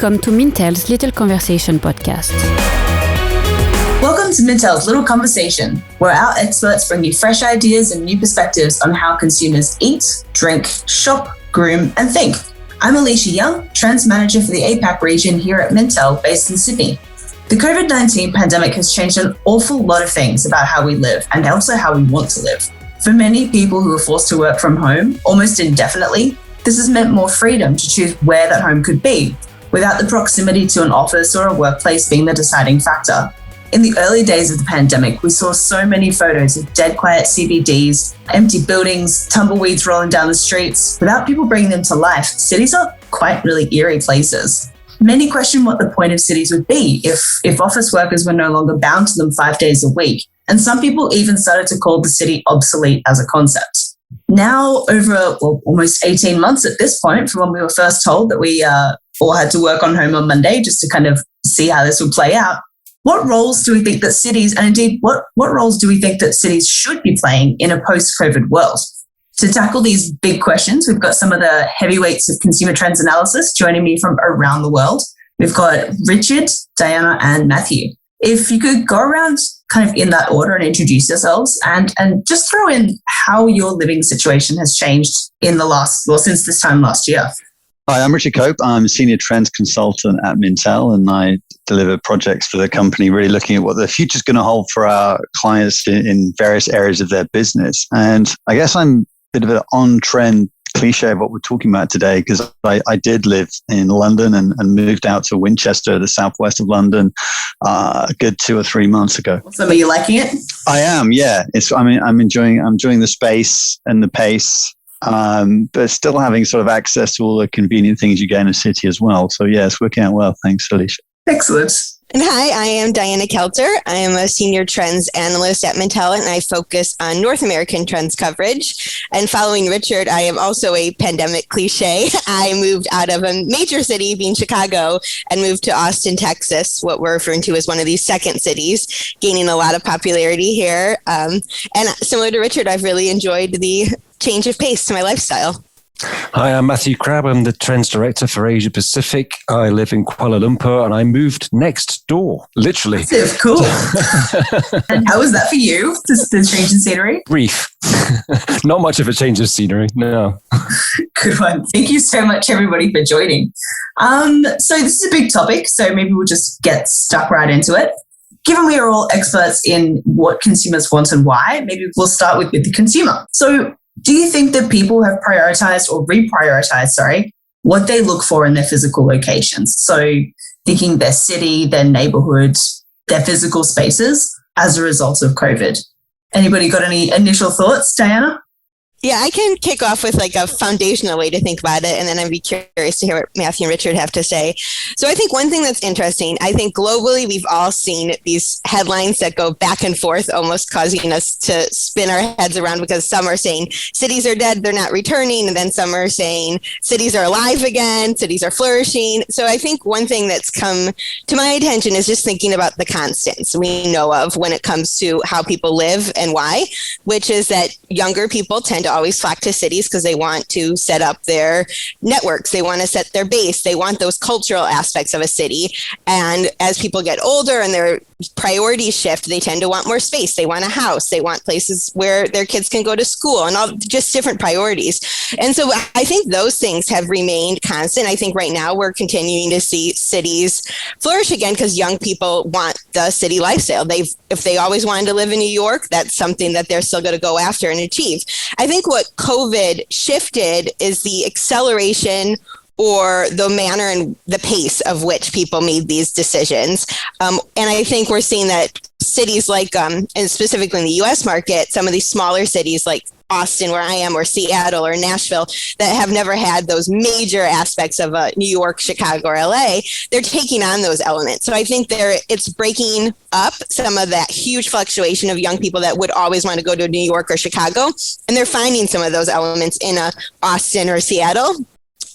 welcome to Mintel's Little Conversation podcast. Welcome to Mintel's Little Conversation, where our experts bring you fresh ideas and new perspectives on how consumers eat, drink, shop, groom, and think. I'm Alicia Young, Trends Manager for the APAC region here at Mintel, based in Sydney. The COVID-19 pandemic has changed an awful lot of things about how we live and also how we want to live. For many people who are forced to work from home almost indefinitely, this has meant more freedom to choose where that home could be, without the proximity to an office or a workplace being the deciding factor. In the early days of the pandemic, we saw so many photos of dead quiet CBDs, empty buildings, tumbleweeds rolling down the streets. Without people bringing them to life, cities are quite really eerie places. Many question what the point of cities would be if office workers were no longer bound to them 5 days a week. And some people even started to call the city obsolete as a concept. Now, over almost 18 months at this point, from when we were first told that we all had to work on home on Monday just to kind of see how this would play out, what roles do we think that cities, and indeed what roles do we think that cities should be playing in a post-COVID world? To tackle these big questions, we've got some of the heavyweights of consumer trends analysis joining me from around the world. We've got Richard, Diana, and Matthew. If you could go around kind of in that order and introduce yourselves and just throw in how your living situation has changed in the since this time last year. Hi, I'm Richard Cope. I'm a senior trends consultant at Mintel, and I deliver projects for the company, really looking at what the future's going to hold for our clients in various areas of their business. And I guess I'm a bit of an on-trend cliche of what we're talking about today, because I did live in London and moved out to Winchester, the southwest of London, a good 2 or 3 months ago. So are you liking it? I am, yeah. I'm enjoying the space and the pace, but still having sort of access to all the convenient things you get in a city as well. So yeah, it's working out well. Thanks, Alicia. Excellent. And hi, I am Diana Kelter. I am a senior trends analyst at Mintel, and I focus on North American trends coverage. And following Richard, I am also a pandemic cliche. I moved out of a major city, being Chicago, and moved to Austin, Texas, what we're referring to as one of these second cities, gaining a lot of popularity here. And similar to Richard, I've really enjoyed the change of pace to my lifestyle. Hi, I'm Matthew Crabb. I'm the Trends Director for Asia Pacific. I live in Kuala Lumpur and I moved next door, literally. That's cool. And how was that for you, the change in scenery? Brief. Not much of a change of scenery, no. Good one. Thank you so much, everybody, for joining. So this is a big topic, so maybe we'll just get stuck right into it. Given we are all experts in what consumers want and why, maybe we'll start with the consumer. So do you think that people have prioritized or reprioritized, what they look for in their physical locations? So thinking their city, their neighborhood, their physical spaces as a result of COVID. Anybody got any initial thoughts, Diana? Yeah, I can kick off with like a foundational way to think about it, and then I'd be curious to hear what Matthew and Richard have to say. So I think one thing that's interesting, I think globally we've all seen these headlines that go back and forth, almost causing us to spin our heads around, because some are saying cities are dead, they're not returning, and then some are saying cities are alive again, cities are flourishing. So I think one thing that's come to my attention is just thinking about the constants we know of when it comes to how people live and why, which is that younger people tend to always flock to cities because they want to set up their networks. They want to set their base. They want those cultural aspects of a city. And as people get older and their priorities shift, they tend to want more space. They want a house. They want places where their kids can go to school and all just different priorities. And so I think those things have remained constant. I think right now we're continuing to see cities flourish again because young people want the city lifestyle. If they always wanted to live in New York, that's something that they're still going to go after and achieve. I think what COVID shifted is the acceleration or the manner and the pace of which people made these decisions. And I think we're seeing that cities like, and specifically in the US market, some of these smaller cities like Austin, where I am, or Seattle or Nashville, that have never had those major aspects of New York, Chicago, or LA, they're taking on those elements. So I think it's breaking up some of that huge fluctuation of young people that would always want to go to New York or Chicago, and they're finding some of those elements in Austin or Seattle.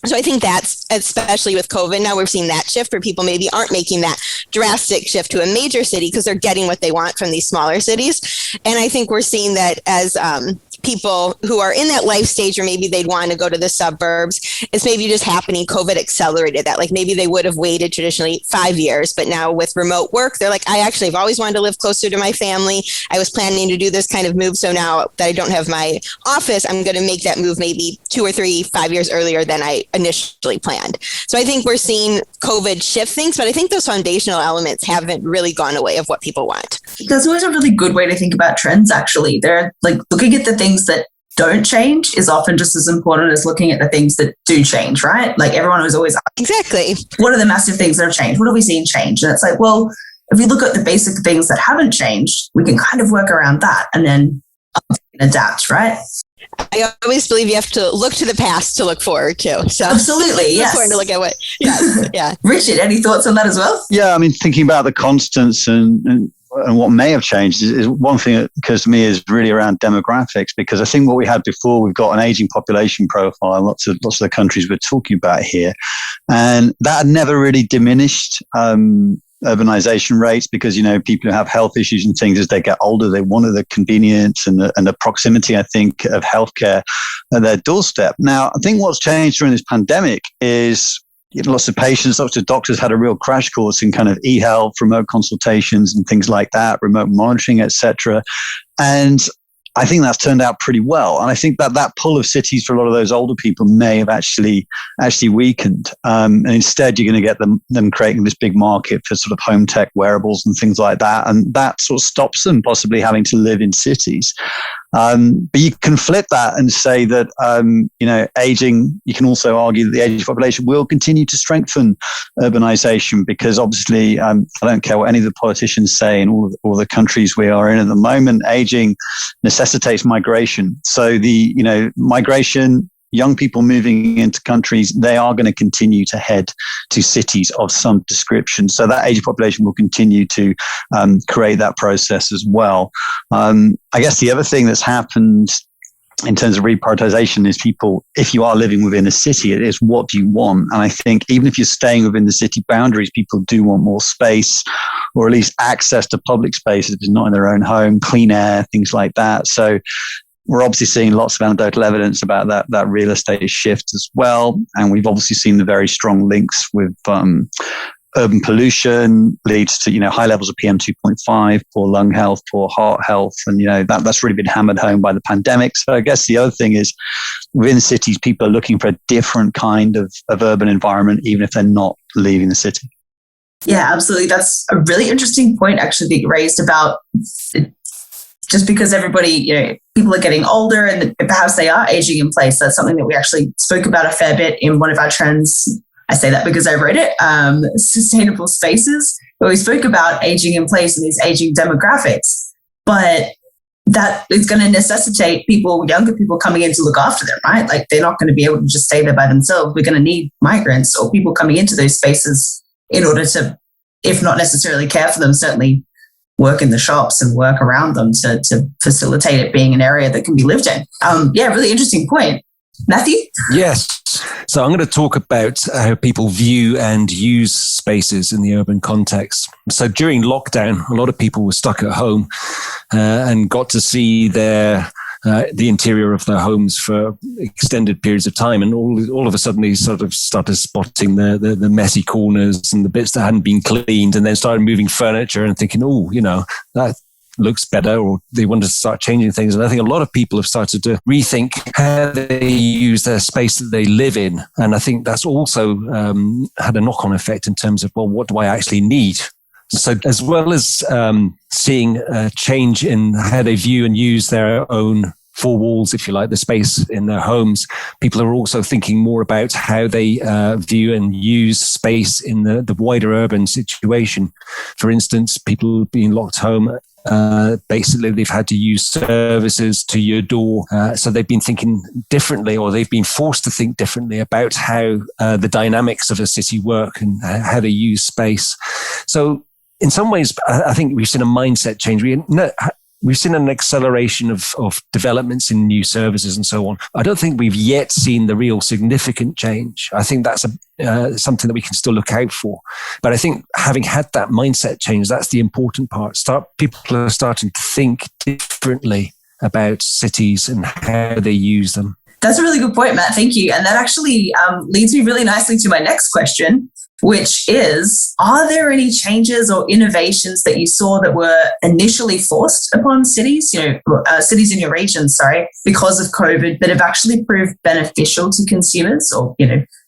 So I think that's, especially with COVID, now we're seeing that shift where people maybe aren't making that drastic shift to a major city because they're getting what they want from these smaller cities. And I think we're seeing that as people who are in that life stage, or maybe they'd want to go to the suburbs. It's maybe just happening. COVID accelerated that. Like maybe they would have waited traditionally 5 years, but now with remote work, they're like, I actually have always wanted to live closer to my family. I was planning to do this kind of move. So now that I don't have my office, I'm going to make that move maybe 2 or 3, 5 years earlier than I initially planned. So I think we're seeing COVID shift things, but I think those foundational elements haven't really gone away of what people want. That's always a really good way to think about trends, actually. They're like looking at the things that don't change is often just as important as looking at the things that do change, right? Like everyone was always asking, exactly, what are the massive things that have changed? What have we seen change? And it's like, well, if we look at the basic things that haven't changed, we can kind of work around that and then adapt, right? I always believe you have to look to the past to look forward to. So absolutely, yes. It's important to look at what, yeah. Richard, any thoughts on that as well? Yeah, I mean, thinking about the constants and what may have changed is one thing that occurs to me is really around demographics, because I think what we had before, we've got an aging population profile, lots of the countries we're talking about here, and that had never really diminished urbanization rates, because, you know, people who have health issues and things, as they get older, they wanted the convenience and the proximity, I think, of healthcare at their doorstep. Now, I think what's changed during this pandemic is lots of patients, lots of doctors had a real crash course in kind of e-health, remote consultations and things like that, remote monitoring, etc. And I think that's turned out pretty well. And I think that pull of cities for a lot of those older people may have actually weakened. And instead, you're going to get them creating this big market for sort of home tech wearables and things like that. And that sort of stops them possibly having to live in cities. But you can flip that and say that, aging, you can also argue that the aging population will continue to strengthen urbanization, because obviously, I don't care what any of the politicians say in all the countries we are in at the moment, aging necessitates migration. So migration, young people moving into countries, they are going to continue to head to cities of some description. So that aging population will continue to create that process as well. I guess the other thing that's happened in terms of reprioritization is people, if you are living within a city, it is what do you want? And I think even if you're staying within the city boundaries, people do want more space, or at least access to public spaces if it's not in their own home, clean air, things like that. So we're obviously seeing lots of anecdotal evidence about that real estate shift as well. And we've obviously seen the very strong links with urban pollution leads to, high levels of PM 2.5, poor lung health, poor heart health. And, that's really been hammered home by the pandemic. So I guess the other thing is within cities, people are looking for a different kind of urban environment, even if they're not leaving the city. Yeah, absolutely. That's a really interesting point actually that you raised about just because everybody, people are getting older and perhaps they are aging in place. That's something that we actually spoke about a fair bit in one of our trends. I say that because I wrote it, sustainable spaces, where we spoke about aging in place and these aging demographics. But that is going to necessitate younger people coming in to look after them, right? Like they're not going to be able to just stay there by themselves. We're going to need migrants or people coming into those spaces in order to, if not necessarily care for them, certainly work in the shops and work around them to facilitate it being an area that can be lived in. Really interesting point. Matthew? Yes. So I'm going to talk about how people view and use spaces in the urban context. So during lockdown, a lot of people were stuck at home and got to see the interior of their homes for extended periods of time. And all of a sudden, they sort of started spotting the messy corners and the bits that hadn't been cleaned, and then started moving furniture and thinking, that looks better, or they wanted to start changing things. And I think a lot of people have started to rethink how they use their space that they live in. And I think that's also had a knock-on effect in terms of, well, what do I actually need? So as well as seeing a change in how they view and use their own four walls, if you like, the space in their homes, people are also thinking more about how they view and use space in the wider urban situation. For instance, people being locked home, basically they've had to use services to your door. So they've been thinking differently, or they've been forced to think differently about how the dynamics of a city work and how they use space. So in some ways, I think we've seen a mindset change. We've seen an acceleration of developments in new services and so on. I don't think we've yet seen the real significant change. I think that's something that we can still look out for. But I think having had that mindset change, that's the important part. People are starting to think differently about cities and how they use them? That's a really good point, Matt. Thank you. And that actually leads me really nicely to my next question, which is, are there any changes or innovations that you saw that were initially forced upon cities, cities in your region, because of COVID, that have actually proved beneficial to consumers or,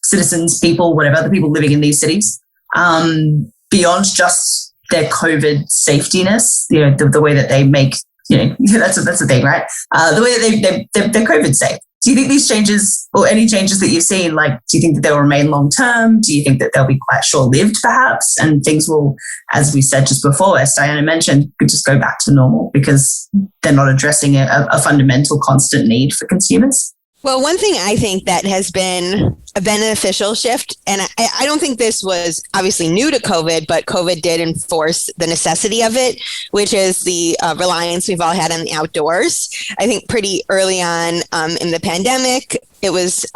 citizens, people, whatever, the people living in these cities, beyond just their COVID safetiness, the way that they make, that's the thing, right? The way that they're COVID safe. Do you think these changes or any changes that you've seen, do you think that they'll remain long term? Do you think that they'll be quite short lived perhaps? And things will, as we said just before, as Diana mentioned, could just go back to normal because they're not addressing a fundamental constant need for consumers? Well, one thing I think that has been a beneficial shift, and I don't think this was obviously new to COVID, but COVID did enforce the necessity of it, which is the reliance we've all had on the outdoors. I think pretty early on in the pandemic, it was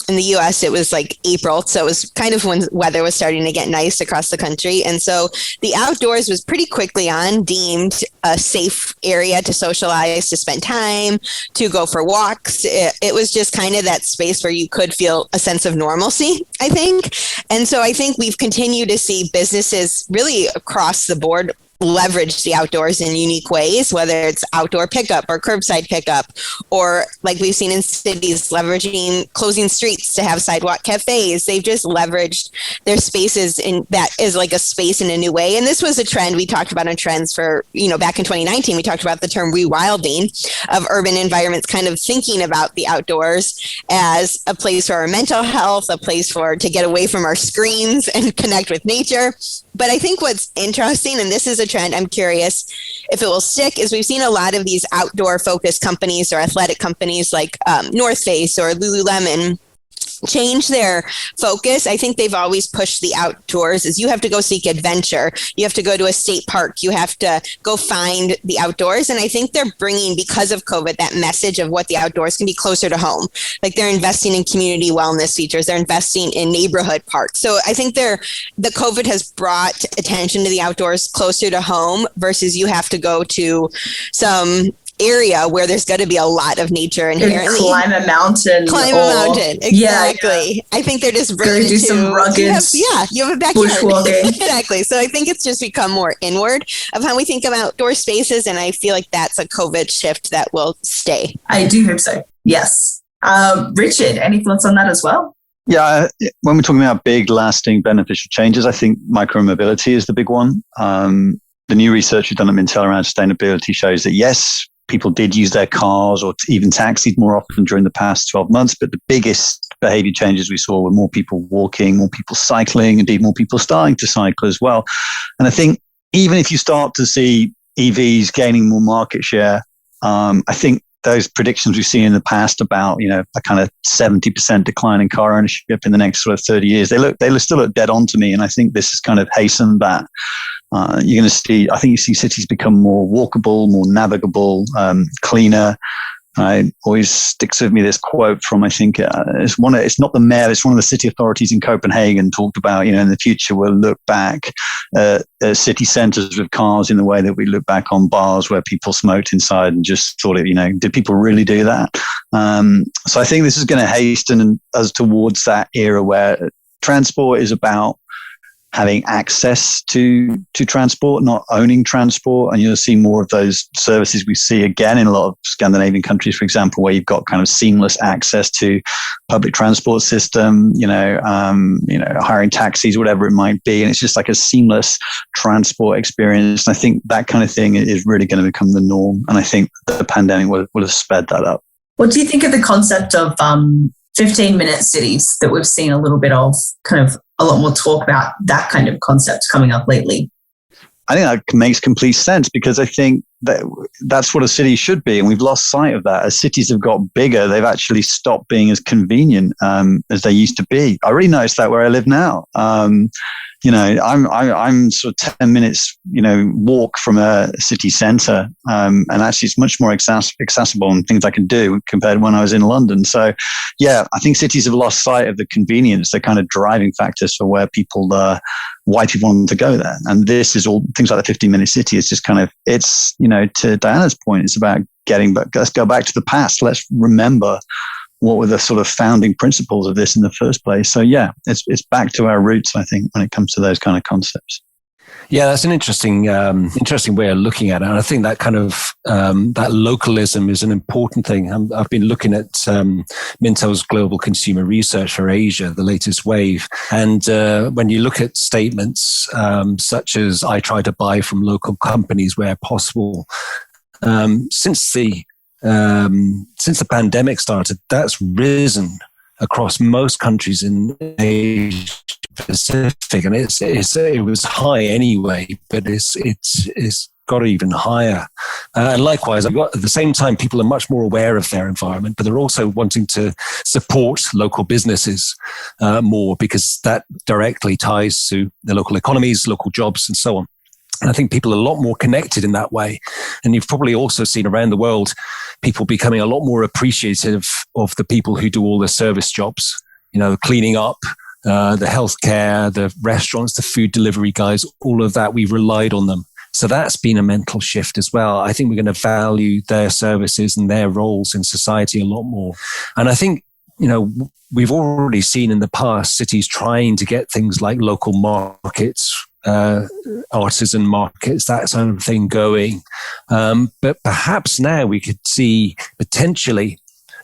in the US, it was like April. So it was kind of when weather was starting to get nice across the country. And so the outdoors was pretty quickly on deemed a safe area to socialize, to spend time, to go for walks. It was just kind of that space where you could feel a sense of normalcy, I think. And so I think we've continued to see businesses really across the board leverage the outdoors in unique ways, whether it's outdoor pickup or curbside pickup, or like we've seen in cities leveraging closing streets to have sidewalk cafes. They've just leveraged their spaces in that is like a space in a new way. And this was a trend we talked about on trends for, back in 2019, we talked about the term rewilding of urban environments, kind of thinking about the outdoors as a place for our mental health, a place to get away from our screens and connect with nature. But I think what's interesting, and this is a trend, I'm curious if it will stick, is we've seen a lot of these outdoor focused companies or athletic companies like North Face or Lululemon change their focus. I think they've always pushed the outdoors as you have to go seek adventure. You have to go to a state park. You have to go find the outdoors. And I think they're bringing, because of COVID, that message of what the outdoors can be closer to home. Like they're investing in community wellness features. They're investing in neighborhood parks. So I think the COVID has brought attention to the outdoors closer to home versus you have to go to some area where there's going to be a lot of nature inherently. Climb a mountain. Exactly. Yeah. I think they're just bringing do some rugged you have a backyard. Bushwalking. Exactly. So I think it's just become more inward of how we think of outdoor spaces, and I feel like that's a COVID shift that will stay. I do hope so. Yes. Richard, any thoughts on that as well? Yeah, when we're talking about big, lasting, beneficial changes, I think micromobility is the big one. The new research we've done at Mintel around sustainability shows that yes, people did use their cars or even taxis more often during the past 12 months. But the biggest behavior changes we saw were more people walking, more people cycling, indeed more people starting to cycle as well. And I think even if you start to see EVs gaining more market share, I think those predictions we've seen in the past about, a kind of 70% decline in car ownership in the next sort of 30 years, they still look dead on to me. And I think this has kind of hastened that. You're going to see, I think you see cities become more walkable, more navigable, cleaner. It always sticks with me this quote from, I think, it's not the mayor, it's one of the city authorities in Copenhagen talked about, in the future we'll look back at city centres with cars in the way that we look back on bars where people smoked inside and just thought, did people really do that? So I think this is going to hasten us towards that era where transport is about having access to transport, not owning transport. And you'll see more of those services we see again in a lot of Scandinavian countries, for example, where you've got kind of seamless access to public transport system, hiring taxis, whatever it might be. And it's just like a seamless transport experience. And I think that kind of thing is really going to become the norm. And I think the pandemic will have sped that up. What do you think of the concept of 15-minute cities that we've seen a little bit of, kind of a lot more talk about that kind of concept coming up lately? I think that makes complete sense because I think that's what a city should be. And we've lost sight of that. As cities have got bigger, they've actually stopped being as convenient as they used to be. I really noticed that where I live now. I'm sort of 10 minutes, walk from a city centre. And actually it's much more accessible and things I can do compared to when I was in London. So yeah, I think cities have lost sight of the convenience, the kind of driving factors for why people want to go there. And this is all things like the 15-minute city. It's just to Diana's point, it's about getting back. Let's go back to the past. Let's remember what were the sort of founding principles of this in the first place. So yeah, it's back to our roots, I think, when it comes to those kind of concepts. Yeah, that's an interesting way of looking at it. And I think that kind of that localism is an important thing. I've been looking at Mintel's global consumer research for Asia, the latest wave. And when you look at statements such as "I try to buy from local companies where possible," since the pandemic started, that's risen across most countries in Asia Pacific, and it was high anyway, but it's got even higher. And likewise, at the same time, people are much more aware of their environment, but they're also wanting to support local businesses more, because that directly ties to the local economies, local jobs, and so on. And I think people are a lot more connected in that way. And you've probably also seen around the world people becoming a lot more appreciative of the people who do all the service jobs, cleaning up, the healthcare, the restaurants, the food delivery guys, all of that. We've relied on them. So that's been a mental shift as well. I think we're going to value their services and their roles in society a lot more. And I think, we've already seen in the past cities trying to get things like local markets, artisan markets, that sort of thing going. But perhaps now we could see potentially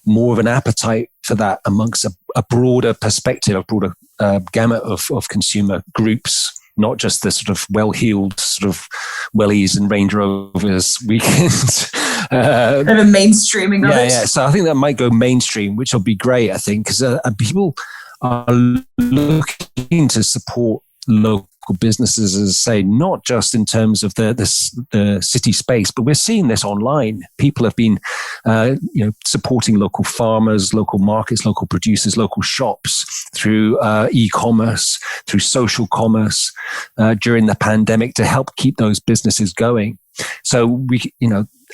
more of an appetite for that amongst a broader perspective, a broader gamut of consumer groups, not just the sort of well-heeled sort of wellies and Range Rovers weekends. Kind of a mainstreaming of it. Yeah. So I think that might go mainstream, which will be great, I think, because people are looking to support local businesses, as I say, not just in terms of the city space, but we're seeing this online. People have been, supporting local farmers, local markets, local producers, local shops through e-commerce, through social commerce during the pandemic to help keep those businesses going. So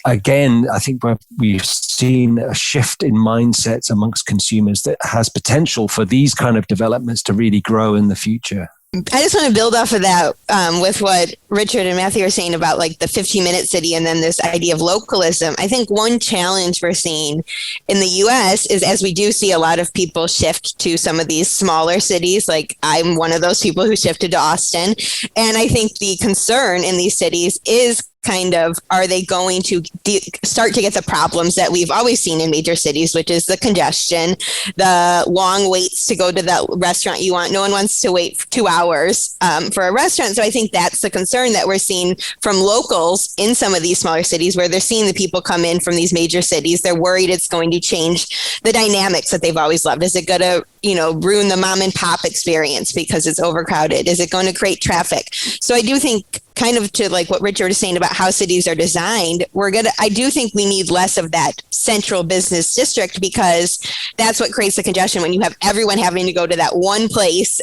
again, I think we've seen a shift in mindsets amongst consumers that has potential for these kind of developments to really grow in the future. I just want to build off of that with what Richard and Matthew are saying about like the 15-minute city and then this idea of localism. I think one challenge we're seeing in the U.S. is, as we do see a lot of people shift to some of these smaller cities, like I'm one of those people who shifted to Austin. And I think the concern in these cities is kind of, are they going to start to get the problems that we've always seen in major cities, which is the congestion, the long waits to go to that restaurant you want. No one wants to wait for 2 hours for a restaurant. So I think that's the concern that we're seeing from locals in some of these smaller cities, where they're seeing the people come in from these major cities. They're worried it's going to change the dynamics that they've always loved. Is it going to, ruin the mom and pop experience because it's overcrowded? Is it going to create traffic? So I do think, kind of to like what Richard is saying about how cities are designed, I do think we need less of that central business district, because that's what creates the congestion when you have everyone having to go to that one place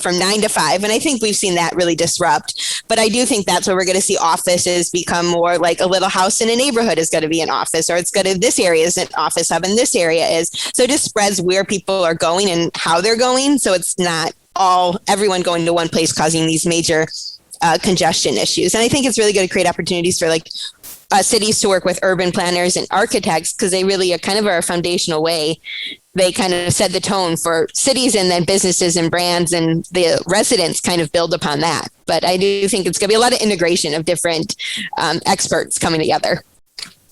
from 9 to 5. And I think we've seen that really disrupt. But I do think that's where we're going to see offices become more like a little house in a neighborhood is going to be an office, or this area is an office hub and this area is. So it just spreads where people are going and how they're going. So it's not everyone going to one place causing these major congestion issues. And I think it's really going to create opportunities for cities to work with urban planners and architects, because they really are a foundational way. They kind of set the tone for cities, and then businesses and brands and the residents kind of build upon that. But I do think it's going to be a lot of integration of different experts coming together.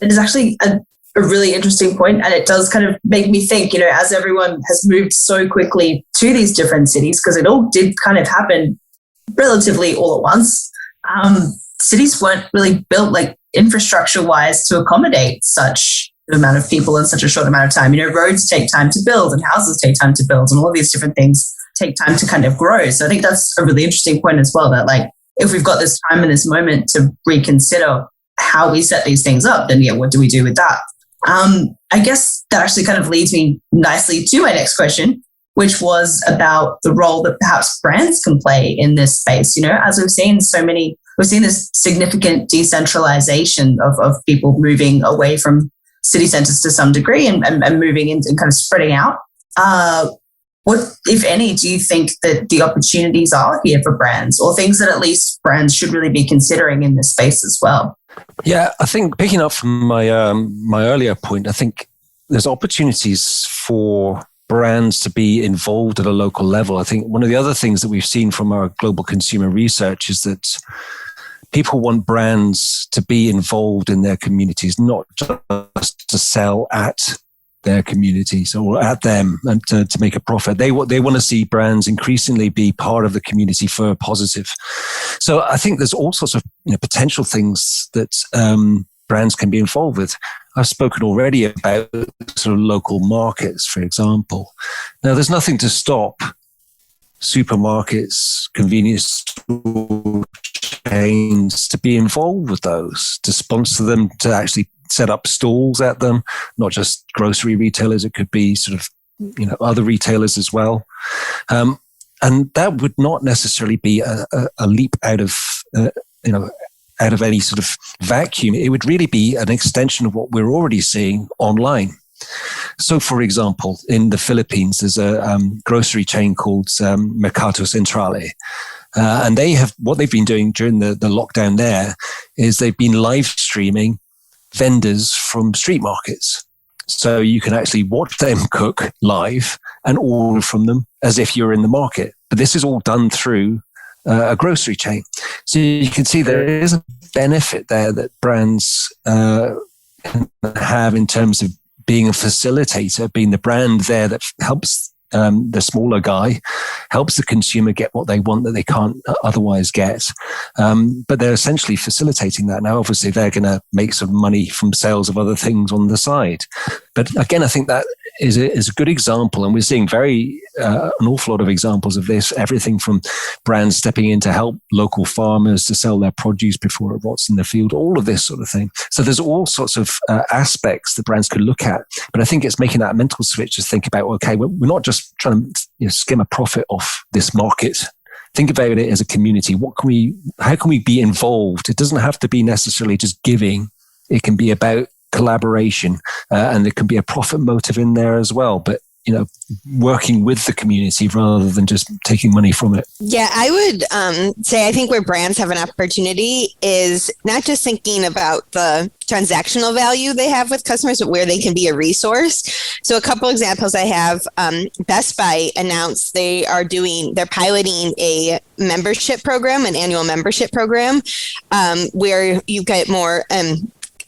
It is actually a really interesting point, and it does kind of make me think, as everyone has moved so quickly to these different cities, because it all did kind of happen relatively all at once. Cities weren't really built infrastructure-wise to accommodate such an amount of people in such a short amount of time. Roads take time to build, and houses take time to build, and all of these different things take time to kind of grow. So I think that's a really interesting point as well, that if we've got this time and this moment to reconsider how we set these things up, then what do we do with that? I guess that actually kind of leads me nicely to my next question, which was about the role that perhaps brands can play in this space. You know, as we've seen this significant decentralization of people moving away from city centers to some degree and moving in and kind of spreading out. What, if any, do you think that the opportunities are here for brands, or things that at least brands should really be considering in this space as well? Yeah, I think picking up from my my earlier point, I think there's opportunities for brands to be involved at a local level. I think one of the other things that we've seen from our global consumer research is that people want brands to be involved in their communities, not just to sell at their communities or at them and to make a profit. They want to see brands increasingly be part of the community for a positive. So I think there's all sorts of potential things that brands can be involved with. I've spoken already about sort of local markets, for example. Now, there's nothing to stop supermarkets, convenience store chains to be involved with those, to sponsor them, to actually set up stalls at them, not just grocery retailers. It could be sort of, other retailers as well. And that would not necessarily be a leap out of, out of any sort of vacuum. It would really be an extension of what we're already seeing online. So, for example, in the Philippines, there's a grocery chain called Mercato Centrale. And what they've been doing during the lockdown there is they've been live streaming vendors from street markets. So you can actually watch them cook live and order from them as if you're in the market. But this is all done through a grocery chain. So you can see there is a benefit there that brands have in terms of being a facilitator, being the brand there that helps the smaller guy, helps the consumer get what they want that they can't otherwise get. But they're essentially facilitating that. Now, obviously, they're going to make some money from sales of other things on the side. But again, I think that is a good example. And we're seeing an awful lot of examples of this, everything from brands stepping in to help local farmers to sell their produce before it rots in the field, all of this sort of thing. So there's all sorts of aspects that brands could look at. But I think it's making that mental switch to think about, okay, we're not just trying to skim a profit off this market. Think about it as a community. How can we be involved? It doesn't have to be necessarily just giving. It can be about collaboration, and there can be a profit motive in there as well. But working with the community rather than just taking money from it. Yeah, I would say I think where brands have an opportunity is not just thinking about the transactional value they have with customers, but where they can be a resource. So a couple examples I have, Best Buy announced they're piloting a membership program, an annual membership program, where you get more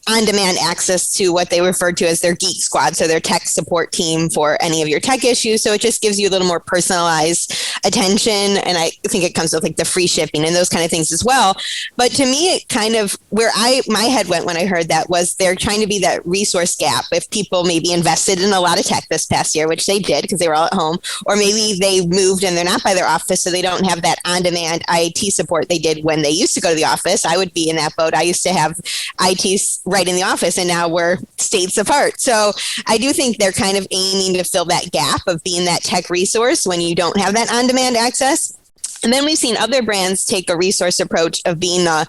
on-demand access to what they refer to as their Geek Squad, so their tech support team for any of your tech issues. So it just gives you a little more personalized attention, and I think it comes with like the free shipping and those kind of things as well. But to me, it kind of where my head went when I heard that was they're trying to be that resource gap. If people maybe invested in a lot of tech this past year, which they did because they were all at home, or maybe they moved and they're not by their office, so they don't have that on-demand IT support they did when they used to go to the office. I would be in that boat. I used to have IT right in the office, and now we're states apart. So I do think they're kind of aiming to fill that gap of being that tech resource when you don't have that on-demand access. And then we've seen other brands take a resource approach of being a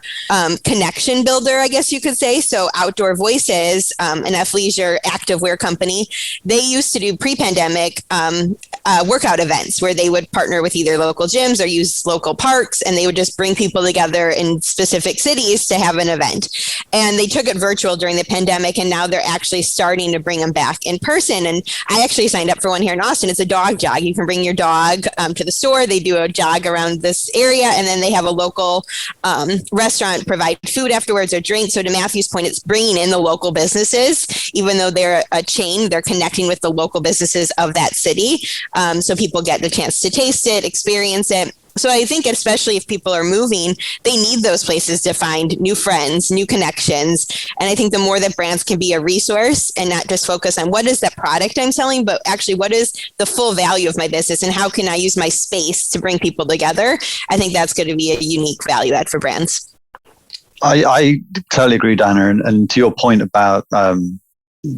connection builder, I guess you could say. So Outdoor Voices, an athleisure activewear company, they used to do pre-pandemic workout events where they would partner with either local gyms or use local parks, and they would just bring people together in specific cities to have an event. And they took it virtual during the pandemic, and now they're actually starting to bring them back in person. And I actually signed up for one here in Austin. It's a dog jog. You can bring your dog to the store. They do a jog around this area, and then they have a local restaurant provide food afterwards or drink. So to Matthew's point, it's bringing in the local businesses. Even though they're a chain, they're connecting with the local businesses of that city. So people get the chance to taste it, experience it. So I think especially if people are moving, they need those places to find new friends, new connections. And I think the more that brands can be a resource and not just focus on what is that product I'm selling, but actually what is the full value of my business and how can I use my space to bring people together, I think that's going to be a unique value add for brands. I totally agree, Dana. And to your point about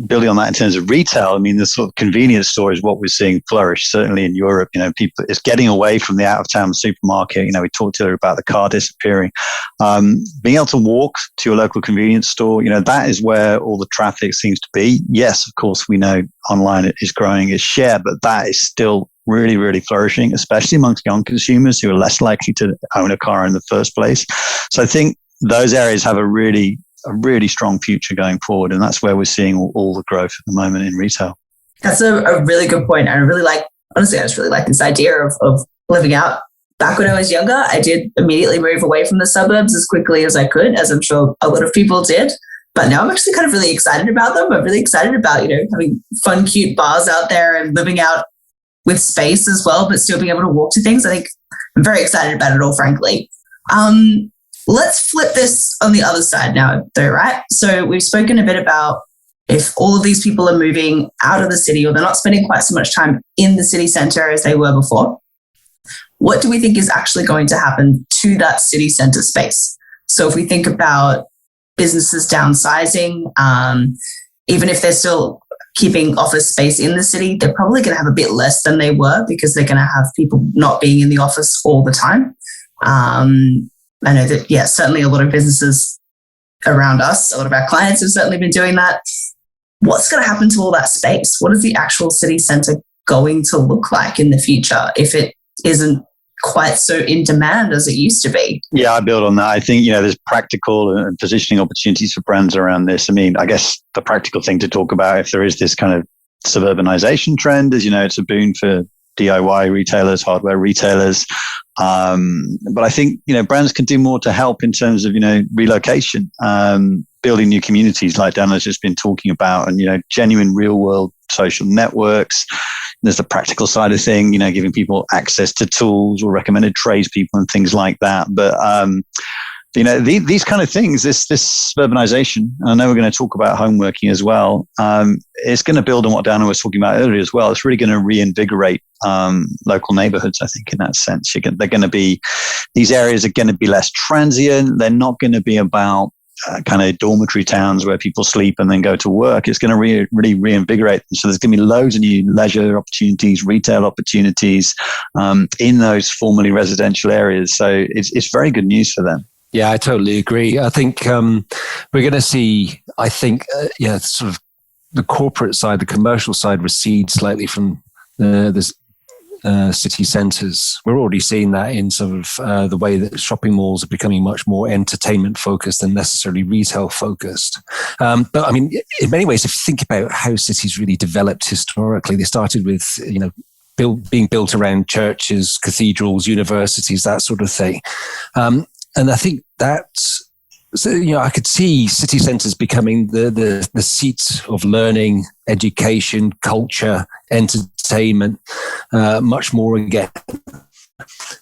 building on that in terms of retail, I mean, the sort of convenience store is what we're seeing flourish, certainly in Europe. People, it's getting away from the out-of-town supermarket. We talked earlier about the car disappearing. Being able to walk to your local convenience store, that is where all the traffic seems to be. Yes, of course, we know online is growing its share, but that is still really, really flourishing, especially amongst young consumers who are less likely to own a car in the first place. So I think those areas have a really strong future going forward. And that's where we're seeing all the growth at the moment in retail. That's a really good point. I just really like this idea of living out. Back when I was younger, I did immediately move away from the suburbs as quickly as I could, as I'm sure a lot of people did. But now I'm actually kind of really excited about them. I'm really excited about, having fun, cute bars out there and living out with space as well, but still being able to walk to things. I think I'm very excited about it all, frankly. Let's flip this on the other side now, though, right? So we've spoken a bit about if all of these people are moving out of the city or they're not spending quite so much time in the city centre as they were before. What do we think is actually going to happen to that city centre space? So if we think about businesses downsizing, even if they're still keeping office space in the city, they're probably going to have a bit less than they were because they're going to have people not being in the office all the time. I know that, certainly a lot of businesses around us, a lot of our clients have certainly been doing that. What's going to happen to all that space? What is the actual city centre going to look like in the future if it isn't quite so in demand as it used to be? Yeah, I build on that. I think, there's practical and positioning opportunities for brands around this. I mean, I guess the practical thing to talk about, if there is this kind of suburbanization trend, is, it's a boon for DIY retailers, hardware retailers. But I think, brands can do more to help in terms of, relocation, building new communities like Dana's just been talking about, and, genuine real world social networks. There's the practical side of thing, giving people access to tools or recommended tradespeople and things like that. But, these kind of things, this urbanization, and I know we're going to talk about home working as well. It's going to build on what Dana was talking about earlier as well. It's really going to reinvigorate local neighborhoods, I think, in that sense. These areas are going to be less transient. They're not going to be about kind of dormitory towns where people sleep and then go to work. It's going to really reinvigorate them. So there's going to be loads of new leisure opportunities, retail opportunities in those formerly residential areas. So it's very good news for them. Yeah, I totally agree. I think we're going to see, sort of the corporate side, the commercial side recede slightly from the city centres. We're already seeing that in sort of the way that shopping malls are becoming much more entertainment focused than necessarily retail focused. But I mean, in many ways, if you think about how cities really developed historically, they started with, being built around churches, cathedrals, universities, that sort of thing. And I think that's, I could see city centres becoming the seats of learning, education, culture, entertainment, much more again.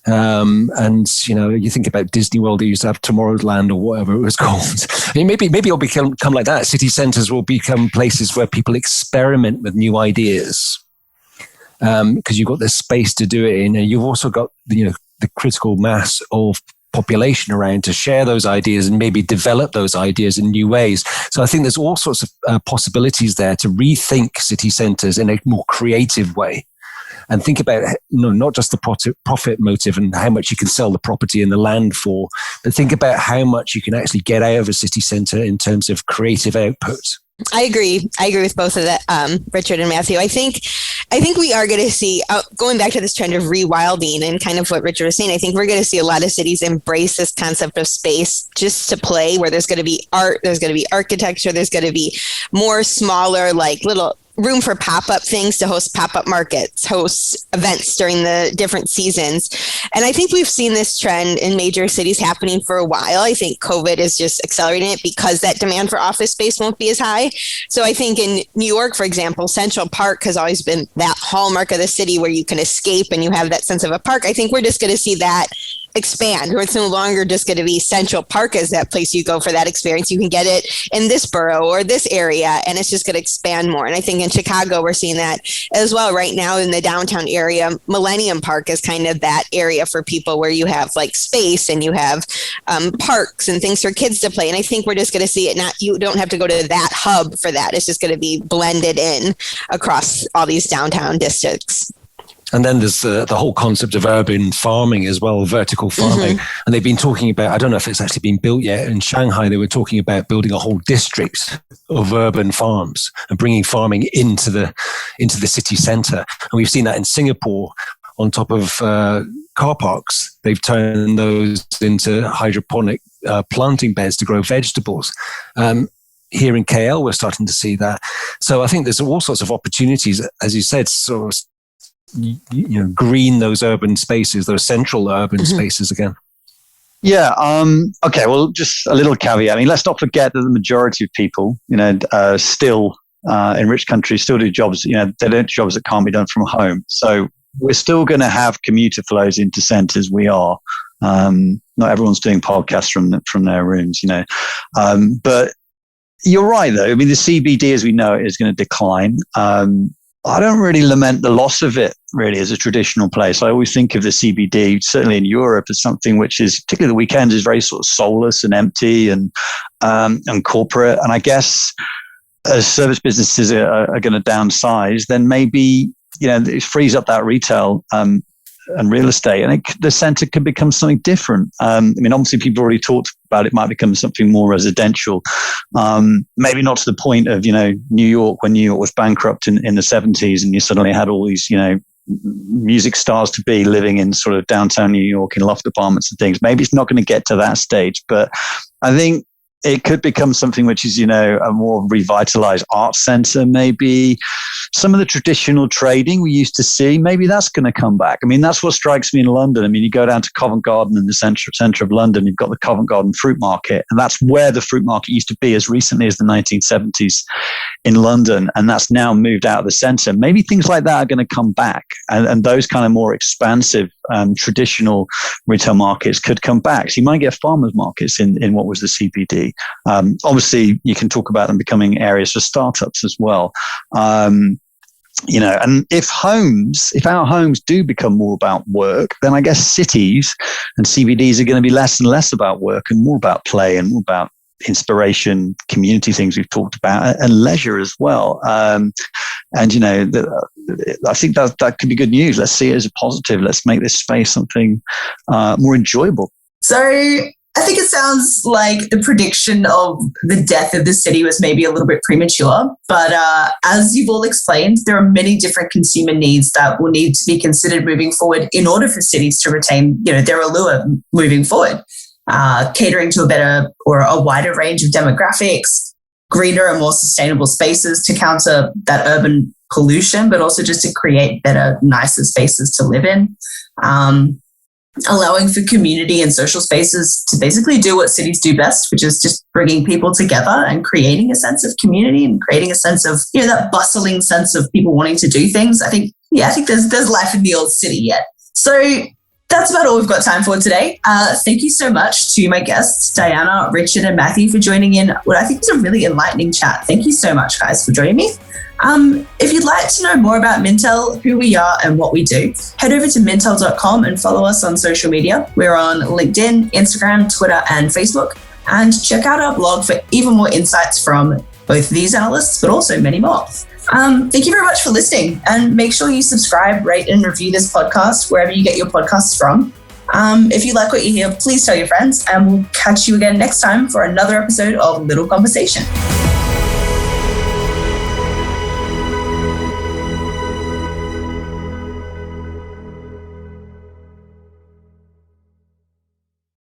And, you think about Disney World, they used to have Tomorrowland or whatever it was called. I mean, maybe it'll become like that. City centres will become places where people experiment with new ideas. Because you've got the space to do it in, and you've also got, the critical mass of population around to share those ideas and maybe develop those ideas in new ways. So I think there's all sorts of possibilities there to rethink city centres in a more creative way and think about not just the profit motive and how much you can sell the property and the land for, but think about how much you can actually get out of a city centre in terms of creative output. I agree with both of that, Richard and Matthew. I think we are going to see, going back to this trend of rewilding and kind of what Richard was saying, I think we're going to see a lot of cities embrace this concept of space just to play, where there's going to be art, there's going to be architecture, there's going to be more smaller, like little room for pop-up things to host pop-up markets, host events during the different seasons. And I think we've seen this trend in major cities happening for a while. I think COVID is just accelerating it because that demand for office space won't be as high. So I think in New York, for example, Central Park has always been that hallmark of the city where you can escape and you have that sense of a park. I think we're just going to see that expand, where it's no longer just going to be Central Park as that place you go for that experience. You can get it in this borough or this area, and it's just going to expand more. And I think in Chicago, we're seeing that as well right now in the downtown area. Millennium Park is kind of that area for people where you have like space and you have parks and things for kids to play. And I think we're just going to see it. You don't have to go to that hub for that. It's just going to be blended in across all these downtown districts. And then there's the whole concept of urban farming as well, vertical farming. And they've been talking about, I don't know if it's actually been built yet. In Shanghai, they were talking about building a whole district of urban farms and bringing farming into the city centre. And we've seen that in Singapore on top of car parks. They've turned those into hydroponic planting beds to grow vegetables. Here in KL, we're starting to see that. So I think there's all sorts of opportunities, as you said, sort of, green those urban spaces, those central urban spaces again. Yeah. Okay. Well, just a little caveat. I mean, let's not forget that the majority of people, still in rich countries still do jobs. They don't do jobs that can't be done from home. So we're still going to have commuter flows into centres. We are. Not everyone's doing podcasts from their rooms. But you're right, though. I mean, the CBD as we know it is going to decline. I don't really lament the loss of it, really, as a traditional place. I always think of the CBD, certainly in Europe, as something which is, particularly the weekends, is very sort of soulless and empty and corporate. And I guess as service businesses are going to downsize, then maybe, it frees up that retail and real estate, and the centre could become something different. Obviously, people already talked about it might become something more residential. Maybe not to the point of New York, when New York was bankrupt in the 70s, and you suddenly had all these music stars to be living in sort of downtown New York in loft apartments and things. Maybe it's not going to get to that stage, but I think it could become something which is, a more revitalized art center. Maybe some of the traditional trading we used to see, maybe that's going to come back. I mean, that's what strikes me in London. I mean, you go down to Covent Garden in the center of London, you've got the Covent Garden Fruit Market, and that's where the fruit market used to be as recently as the 1970s in London, and that's now moved out of the center. Maybe things like that are going to come back, and those kind of more expansive traditional retail markets could come back. So you might get farmers markets in what was the CBD. Obviously, you can talk about them becoming areas for startups as well. And if our homes do become more about work, then I guess cities and CBDs are going to be less and less about work and more about play and more about inspiration, community things we've talked about, and leisure as well. I think that could be good news. Let's see it as a positive. Let's make this space something more enjoyable. So I think it sounds like the prediction of the death of the city was maybe a little bit premature, but as you've all explained, there are many different consumer needs that will need to be considered moving forward in order for cities to retain, their allure moving forward. Catering to a better or a wider range of demographics, greener and more sustainable spaces to counter that urban pollution, but also just to create better, nicer spaces to live in. Allowing for community and social spaces to basically do what cities do best, which is just bringing people together and creating a sense of community and creating a sense of, that bustling sense of people wanting to do things. I think there's life in the old city yet. So that's about all we've got time for today. Thank you so much to my guests, Diana, Richard, and Matthew, for joining in what I think is a really enlightening chat. Thank you so much, guys, for joining me. If you'd like to know more about Mintel, who we are and what we do, head over to mintel.com and follow us on social media. We're on LinkedIn, Instagram, Twitter, and Facebook. And check out our blog for even more insights from both these analysts, but also many more. Thank you very much for listening, and make sure you subscribe, rate, and review this podcast wherever you get your podcasts from. If you like what you hear, please tell your friends, and we'll catch you again next time for another episode of Little Conversation.